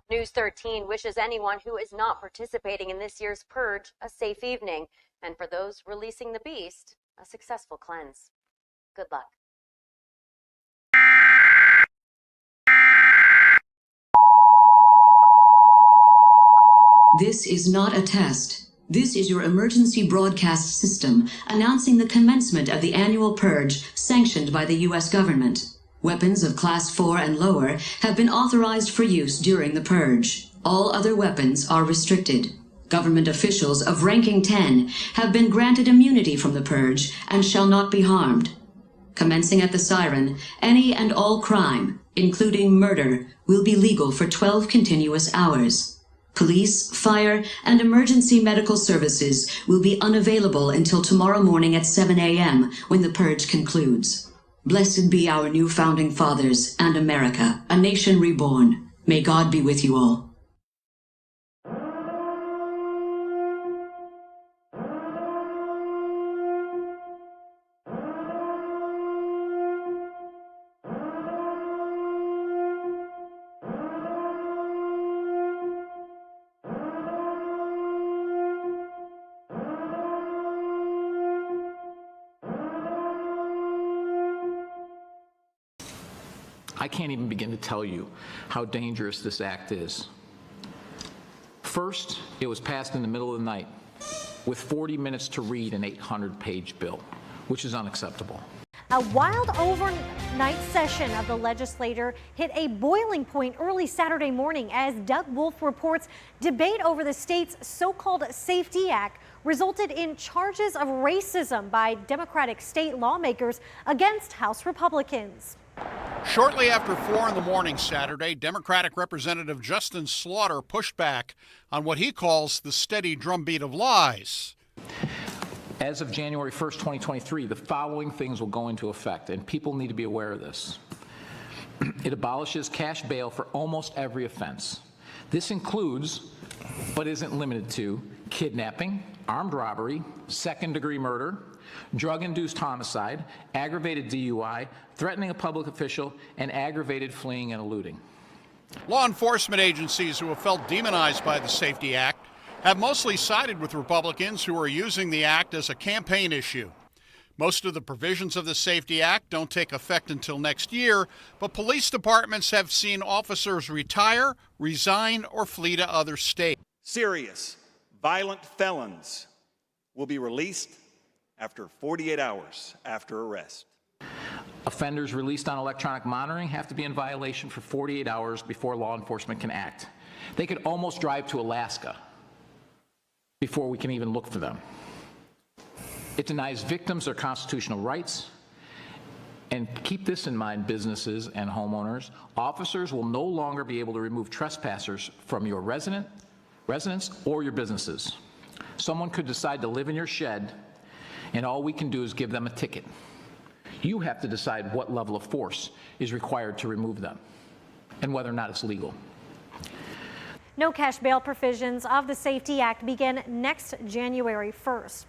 News 13 wishes anyone who is not participating in this year's Purge a safe evening, and for those releasing the beast, a successful cleanse. Good luck. This is not a test. This is your emergency broadcast system announcing the commencement of the annual purge sanctioned by the U.S. government. Weapons of Class 4 and lower have been authorized for use during the purge. All other weapons are restricted. Government officials of ranking 10 have been granted immunity from the purge and shall not be harmed. Commencing at the siren, any and all crime, including murder, will be legal for 12 continuous hours. Police, fire, and emergency medical services will be unavailable until tomorrow morning at 7 a.m. when the purge concludes. Blessed be our new founding fathers and America, a nation reborn. May God be with you all. I can't even begin to tell you how dangerous this act is. First, it was passed in the middle of the night with 40 minutes to read an 800-page bill, which is unacceptable. A wild overnight session of the legislature hit a boiling point early Saturday morning as Doug Wolf reports debate over the state's so-called Safety Act resulted in charges of racism by Democratic state lawmakers against House Republicans. Shortly after 4 in the morning Saturday, Democratic Representative Justin Slaughter pushed back on what he calls the steady drumbeat of lies. As of January 1st, 2023, the following things will go into effect, and people need to be aware of this. It abolishes cash bail for almost every offense. This includes, but isn't limited to, kidnapping, armed robbery, second-degree murder, drug-induced homicide, aggravated DUI, threatening a public official, and aggravated fleeing and eluding. Law enforcement agencies who have felt demonized by the Safety Act have mostly sided with Republicans who are using the act as a campaign issue. Most of the provisions of the Safety Act don't take effect until next year, but police departments have seen officers retire, resign, or flee to other states. Serious, violent felons will be released after 48 hours after arrest. Offenders released on electronic monitoring have to be in violation for 48 hours before law enforcement can act. They could almost drive to Alaska before we can even look for them. It denies victims their constitutional rights. And keep this in mind, businesses and homeowners. Officers will no longer be able to remove trespassers from your residence or your businesses. Someone could decide to live in your shed, and all we can do is give them a ticket. You have to decide what level of force is required to remove them and whether or not it's legal. No cash bail provisions of the Safety Act begin next January 1st.